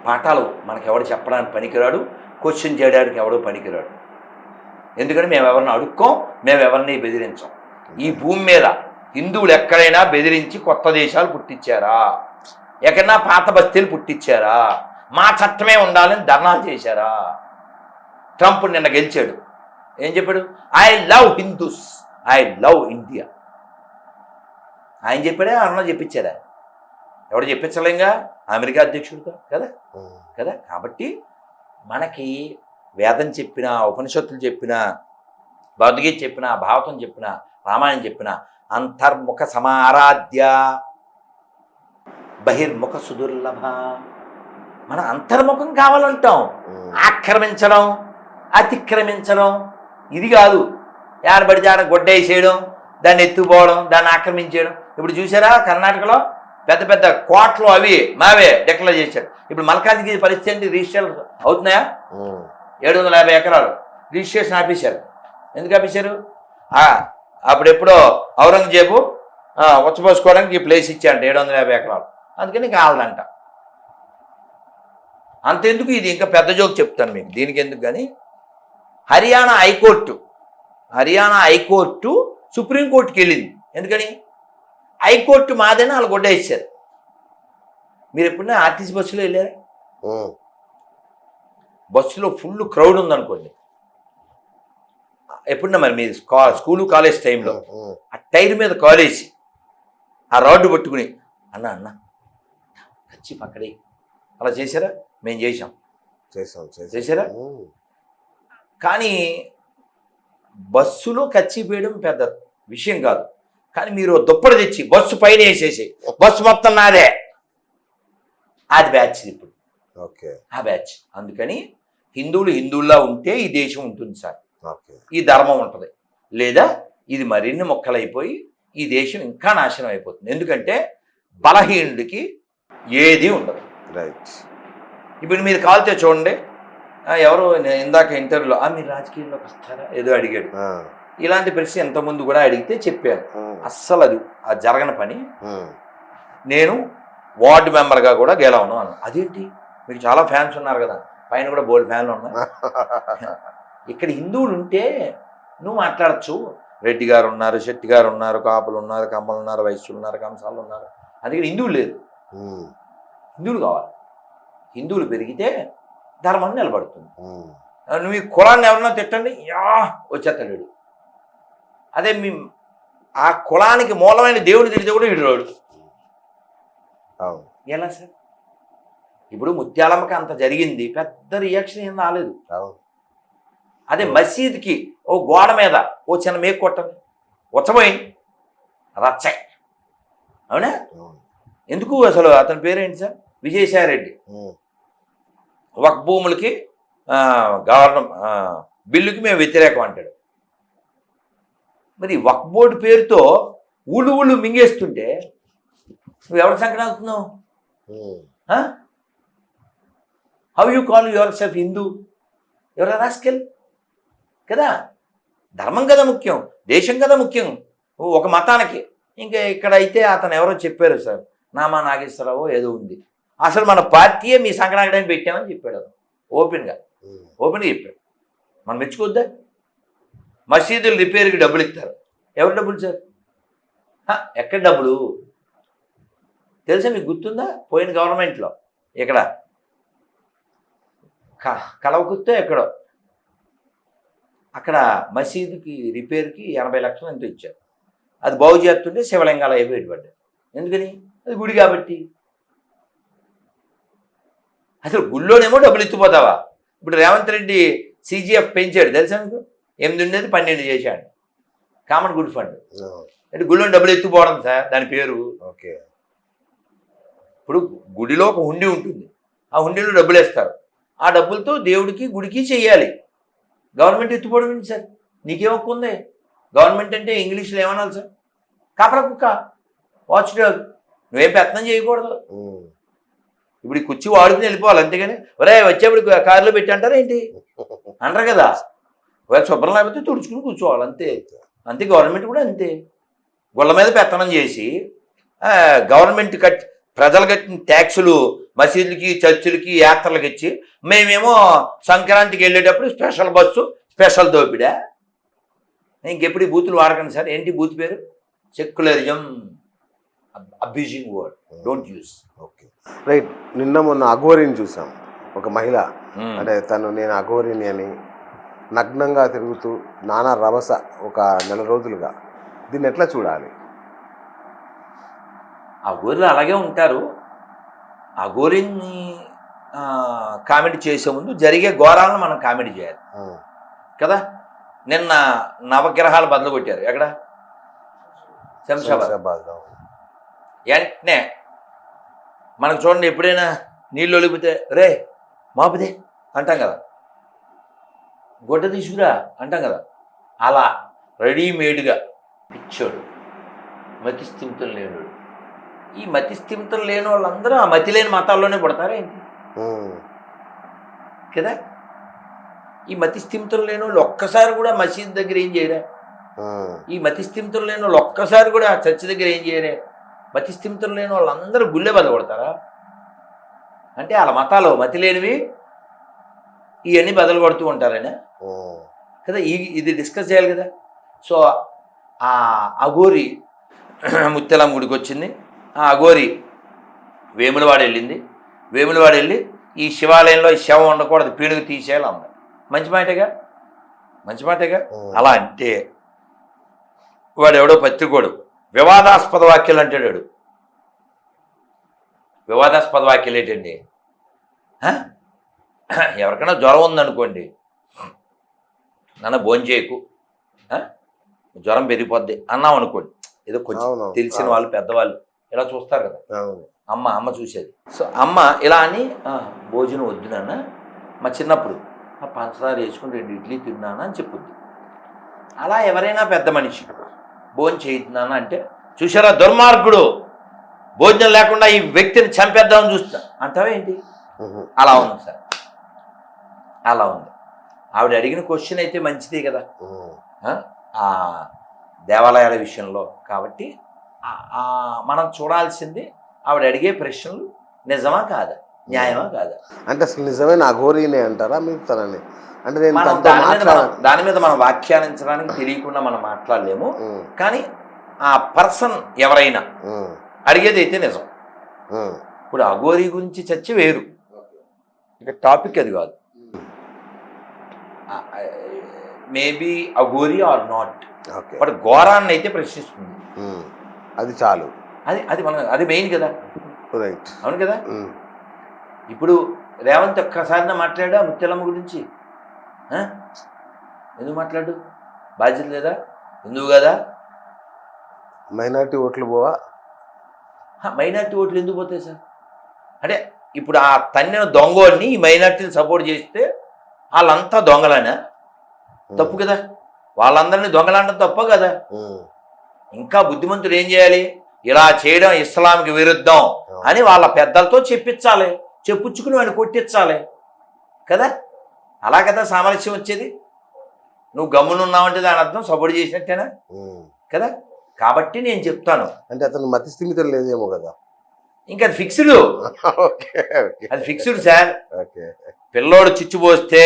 పాఠాలు మనకెవడు చెప్పడానికి పనికిరాడు, క్వశ్చన్ చేయడానికి ఎవడో పనికిరాడు. ఎందుకంటే మేము ఎవరిని అడుక్కోం, మేము ఎవరిని బెదిరించాం. ఈ భూమి మీద హిందువులు ఎక్కడైనా బెదిరించి కొత్త దేశాలు పుట్టించారా? ఎక్కడన్నా పాత బస్తీలు పుట్టించారా? మా చట్టమే ఉండాలని ధర్నాలు చేశారా? ట్రంప్ నిన్న గెలిచాడు, ఏం చెప్పాడు? I love Hindus, I love India. ఆయన చెప్పాడే, అన్న చెప్పించారా? ఎవడు చెప్పించలేంగా, అమెరికా అధ్యక్షుడితో కదా కదా. కాబట్టి మనకి వేదం చెప్పిన, ఉపనిషత్తులు చెప్పిన, భగవద్గీత చెప్పిన, భాగవతం చెప్పిన, రామాయణం చెప్పిన అంతర్ముఖ సమారాధ్య బహిర్ముఖ సుదుర్లభ. మన అంతర్ముఖం కావాలంటాం. ఆక్రమించడం, అతిక్రమించడం ఇది కాదు. యానబడి జాడ గొడ్డేసేయడం, దాన్ని ఎత్తుపోవడం, దాన్ని ఆక్రమించేయడం. ఇప్పుడు చూసారా కర్ణాటకలో పెద్ద పెద్ద కోట్లు అవి మావే డిక్లేర్ చేశారు. ఇప్పుడు మల్కాజ్గిరి పరిస్థితి ఏంటి? రిజిస్ట్రేషన్ అవుతున్నాయా? 750 ఎకరాలు రిజిస్ట్రేషన్ ఆపేశారు. ఎందుకు ఆపేశారు? అప్పుడెప్పుడో ఔరంగజేబు వచ్చపోసుకోవడానికి ఈ ప్లేస్ ఇచ్చారంట 750 ఎకరాలు. అందుకని కావాలంట. అంతెందుకు, ఇది ఇంకా పెద్ద జోక్ చెప్తాను మీకు, దీనికి ఎందుకు కానీ. హర్యానా హైకోర్టు సుప్రీంకోర్టుకి వెళ్ళింది. ఎందుకని? హైకోర్టు మాదని వాళ్ళు గొడ్డేసారు. మీరు ఎప్పుడైనా ఆర్టీసీ బస్సులో వెళ్ళారా? బస్సులో ఫుల్ క్రౌడ్ ఉందనుకోండి, ఎప్పుడన్నా మరి మీరు స్కూలు కాలేజ్ టైంలో ఆ టైర్ మీద కాలేసి ఆ రాడ్డు పట్టుకుని అన్న అన్న ఖర్చు పక్కడే అలా చేశారా? మేము చేశారా? కానీ బస్సులో కచ్చిపోయడం పెద్ద విషయం కాదు. కానీ మీరు దుప్పటి తెచ్చి బస్సు పైన వేసేసి బస్సు మొత్తం నాదే, అది బ్యాచ్ ఇప్పుడు. ఆ బ్యాచ్. అందుకని హిందువుల్లా ఉంటే ఈ దేశం ఉంటుంది సార్, ఈ ధర్మం ఉంటుంది. లేదా ఇది మరిన్ని మొక్కలైపోయి ఈ దేశం ఇంకా నాశనం అయిపోతుంది. ఎందుకంటే బలహీనుడికి ఏది ఉండదు. ఇప్పుడు మీరు కాల్తే చూడండి, ఎవరు ఇందాక ఇంటర్వ్యూలో మీరు రాజకీయాల్లోకి వస్తారా ఏదో అడిగాడు. ఇలాంటి ప్రశ్న ఎంతమంది కూడా అడిగితే చెప్పాను. అస్సలు అది జరగని పని. నేను వార్డు మెంబర్గా కూడా గెలవను అన్న. అదేంటి, మీకు చాలా ఫ్యాన్స్ ఉన్నారు కదా, పైన కూడా బోల్డ్ ఫ్యాన్లు ఉన్నాయి. ఇక్కడ హిందువులు ఉంటే నువ్వు మాట్లాడచ్చు. రెడ్డి గారు ఉన్నారు, శెట్టి గారు ఉన్నారు, కాపులు ఉన్నారు, కమ్మలు ఉన్నారు, వైశ్యులు ఉన్నారు, కంసాలు ఉన్నారు. అందుకని హిందువులు లేదు. హిందువులు కావాలి. హిందువులు పెరిగితే ధర్మం నిలబడుతుంది. నువ్వు ఈ కులాన్ని ఎవరన్నా తిట్టండి, వచ్చేస్తాడు. అదే ఆ కులానికి మూలమైన దేవుడు తిరిగితే కూడా వీడు రాడు. ఎలా సార్? ఇప్పుడు ముత్యాలమ్మకి అంత జరిగింది, పెద్ద రియాక్షన్ ఏం రాలేదు. అదే మసీద్కి ఓ గోడ మీద ఓ చిన్న మేకు కొట్టండి, వచ్చబోయింది రచ్చాయి. అవునా? ఎందుకు? అసలు అతని పేరేంటి సార్? విజయసాయి రెడ్డి. వక్ఫ్ భూములకి బిల్లుకి మేము వ్యతిరేకం అంటాడు. మరి వక్ఫ్ బోర్డు పేరుతో ఊళ్ళు మింగేస్తుంటే నువ్వు ఎవరి సంకటం అవుతున్నావు? How you call your self Hindu? ఎవరు రాస్కెల్ కదా. ధర్మం కదా ముఖ్యం, దేశం కదా ముఖ్యం. ఒక మతానికి ఇంకా ఇక్కడ అయితే అతను ఎవరో చెప్పారు సార్, నామా నాగేశ్వరరావు ఏదో ఉంది, అసలు మన పార్టీయే మీ సంకనాగడానికి పెట్టామని చెప్పాడు. అతను ఓపెన్గా చెప్పాడు. మనం మెచ్చుకోద్దా? మసీదులు రిపేర్కి డబ్బులు ఇస్తారు. ఎవరు డబ్బులు సార్? ఎక్కడ డబ్బులు తెలుసా మీకు? గుర్తుందా? పోయిన గవర్నమెంట్లో ఇక్కడ కలవకుత్తో ఎక్కడో అక్కడ మసీదుకి రిపేర్కి 80 లక్షలు ఎంతో ఇచ్చారు. అది బాగు చేస్తుంటే శివలింగాలు అయిపోయి పడ్డాయి. ఎందుకని? అది గుడి కాబట్టి. అసలు గుళ్ళోనేమో డబ్బులు ఇచ్చిపోతావా? ఇప్పుడు రేవంత్ రెడ్డి CGF పెంచాడు తెలుసా మీకు? 8 ఉండేది 12 చేశాడు. కామన్ గుడ్ ఫండ్ అంటే గుళ్ళో డబ్బులు ఎత్తుపోవడం సార్ దాని పేరు. ఇప్పుడు గుడిలో ఒక హుండీ ఉంటుంది, ఆ హుండీలో డబ్బులు వేస్తారు. ఆ డబ్బులతో దేవుడికి గుడికి చెయ్యాలి. గవర్నమెంట్ ఎత్తుపోవడం ఏంటి సార్? నీకేమొక్కుంది? గవర్నమెంట్ అంటే ఇంగ్లీష్లో ఏమనాలి సార్? కాపలా కుక్క, వాచ్ డాగ్. నువ్వేం ప్రయత్నం చేయకూడదు. ఇప్పుడు ఈ కుర్చీ వాడుకుని వెళ్ళిపోవాలి, అంతేగాని ఒరే వచ్చేప్పుడు కారులో పెట్టి అంటారా ఏంటి అంటారు కదా. ఒకవేళ శుభ్రం లేకపోతే తుడుచుకుని కూర్చోవాలి, అంతే. అంతే గవర్నమెంట్ కూడా అంతే. గుళ్ళ మీద పెత్తనం చేసి గవర్నమెంట్ ప్రజలు కట్టిన ట్యాక్సులు మసీదులకి చర్చిలకి యాత్రలకు ఇచ్చి మేమేమో సంక్రాంతికి వెళ్ళేటప్పుడు స్పెషల్ బస్సు స్పెషల్ దోపిడా. ఇంకెప్పుడు ఈ బూతులు వాడకండి సార్. ఏంటి బూత్ పేరు? Secularism, abusing word, don't use. Okay, right. నిన్న మొన్న అఘోరిని చూసాం. ఒక మహిళ అంటే నేను అఘోరిని అని నగ్నంగా తిరుగుతూ నానా రభస ఒక 4 రోజులుగా. దీన్ని ఎట్లా చూడాలి? అఘోరులు అలాగే ఉంటారు. అఘోరిని కామెడీ చేసే ముందు జరిగే ఘోరాలను మనం కామెడీ చేయాలి కదా. నిన్న నవగ్రహాలు బదులు కొట్టారు. ఎక్కడ? శంషాబాద్. వెంటనే మనకు చూడండి, ఎప్పుడైనా నీళ్ళు ఒలిపితే రే మాపుదే అంటాం కదా, గొడ్డ తీసుకురా అంటాం కదా. అలా రెడీమేడ్గా పిచ్చోడు, మతిస్థిమితం లేనుడు. ఈ మతిస్థిమితం లేని వాళ్ళందరూ ఆ మతి లేని మతాల్లోనే పుడతారా ఏంటి కదా. ఈ మతిస్థిమితం లేని వాళ్ళు ఒక్కసారి కూడా మసీద్ దగ్గర ఏం చేయరా? ఈ మతిస్థిమితం లేని వాళ్ళు ఒక్కసారి కూడా చర్చి దగ్గర ఏం చేయరే? మతిస్థిమితం లేని వాళ్ళందరూ గుళ్ళే బదలగొడతారా? అంటే వాళ్ళ మతాలు మతి లేనివి ఇవన్నీ బదలు కొడుతూ ఉంటారనే కదా. ఇది డిస్కస్ చేయాలి కదా. సో ఆ అఘోరి ముత్యాలమ్మ గుడికి వచ్చింది. ఆ అఘోరి వేములవాడ వెళ్ళింది. వేములవాడ వెళ్ళి ఈ శివాలయంలో ఈ శవం ఉండకూడదు, పీడుగు తీసేయాలి అమ్మ. మంచి మాటేగా, మంచి మాటేగా. అలా అంటే వాడు ఎవడో పత్రికోడు వివాదాస్పద వాక్యాలు అంటాడు. వాడు వివాదాస్పద వాక్యాలు ఏంటండి? ఎవరికైనా జ్వరం ఉందనుకోండి, నాన్న భోంచేయకు, జ్వరం పెరిగిపోద్ది అన్నాం అనుకోండి. ఏదో కొంచెం తెలిసిన వాళ్ళు పెద్దవాళ్ళు ఇలా చూస్తారు కదా. అమ్మ చూసేది. సో అమ్మ ఇలా అని భోజనం వద్దు నాన్న, మా చిన్నప్పుడు ఆ పంచదార వేసుకుని 2 ఇడ్లీ తిన్నానా అని చెప్పుద్ది. అలా ఎవరైనా పెద్ద మనిషి భోజనం చేయిస్తున్నానా అంటే, చూసారా దుర్మార్గుడు, భోజనం లేకుండా ఈ వ్యక్తిని చంపేద్దామని చూస్తా అంటావేంటి? అలా ఉంది సార్, అలా ఉంది. ఆవిడ అడిగిన క్వశ్చన్ అయితే మంచిదే కదా ఆ దేవాలయాల విషయంలో. కాబట్టి మనం చూడాల్సింది ఆవిడ అడిగే ప్రశ్నలు నిజమా కాదా, న్యాయమా కాదా. అంటే అసలు నిజమైన అఘోరీనే అంటారా మీరు తనని? అంటే దాని మీద మనం వ్యాఖ్యానించడానికి తెలియకుండా మనం మాట్లాడలేము. కానీ ఆ పర్సన్ ఎవరైనా అడిగేది అయితే నిజం. ఇప్పుడు అఘోరీ గురించి చర్చ వేరు, ఇక టాపిక్ అది కాదు. Maybe Aghori or not, but ఘోరాన్ని అయితే ప్రశ్నిస్తుంది. అది చాలు, అది మెయిన్ కదా. రైట్, అవును కదా. ఇప్పుడు రేవంత్ ఒక్కసారిన మాట్లాడా ముత్యాలమ్మ గురించి? ఎందుకు మాట్లాడు? బాధ్యత లేదా? ఎందుకు కదా? మైనారిటీ ఓట్లు పోవా? మైనారిటీ ఓట్లు ఎందుకు పోతాయి సార్? అంటే ఇప్పుడు ఆ తన్నిన దొంగోడిని ఈ మైనారిటీని సపోర్ట్ చేస్తే వాళ్ళంతా దొంగలనా? తప్పు కదా. వాళ్ళందరినీ దొంగలంటే తప్ప కదా. ఇంకా బుద్ధిమంతుడు ఏం చేయాలి? ఇలా చేయడం ఇస్లాంకి విరుద్ధం అని వాళ్ళ పెద్దలతో చెప్పించాలి, చెప్పుచ్చుకుని వాడిని కొట్టించాలి కదా. అలా కదా సామరస్యం వచ్చేది. నువ్వు గమ్మునున్నావంటే దాని అర్థం సపోర్ట్ చేసినట్టేనా కదా. కాబట్టి నేను చెప్తాను, అంటే అతను మతి స్థిమితం లేదేమో కదా. ఇంకా అది ఫిక్స్డ్, అది ఫిక్స్డ్ సార్. పిల్లోడు చిచ్చు పోస్తే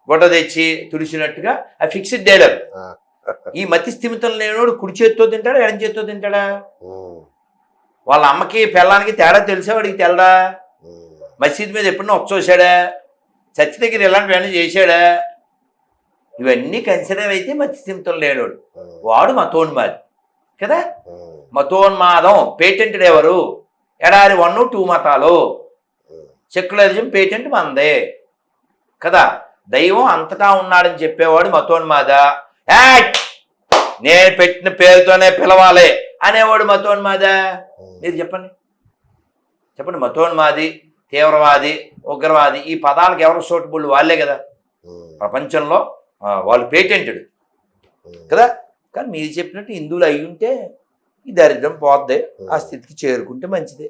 గొడ్డ తెచ్చి తుడిచినట్టుగా అది ఫిక్స్డ్ డైలాగ్. ఈ మతి స్థిమితం లేనోడు కుడి చేత్తో తింటాడా ఎడం చేత్తో తింటాడా? వాళ్ళ అమ్మకి పిల్లానికి తేడా తెలిసే వాడికి తెలడా? మసీద్ మీద ఎప్పుడన్నా వచ్చేసాడా? చర్చి దగ్గర ఇలాంటివన్నీ చేశాడా? ఇవన్నీ కన్సిడర్ అయితే మతి స్థిమితం లేనోడు. వాడు మతోన్మాది కదా. మతోన్మాదం పేటెంటెడ్ ఎవరు? ఎడారి 1, 2 మతాలు. సెక్యులరిజం పేటెంట్ మందే కదా. దైవం అంతటా ఉన్నాడని చెప్పేవాడు మతోన్మాద. నేను పెట్టిన పేరుతోనే పిలవాలి అనేవాడు మతోన్మాద. మీరు చెప్పండి, చెప్పండి. మతోన్మాది, తీవ్రవాది, ఉగ్రవాది ఈ పదాలకు ఎవరు సూటబుల్? వాళ్ళే కదా ప్రపంచంలో, వాళ్ళు పేటెంటెడ్ కదా. కానీ మీరు చెప్పినట్టు హిందువులు అయ్యి ఉంటే ఈ దరిద్రం పోద్ది, ఆ స్థితికి చేరుకుంటే మంచిదే.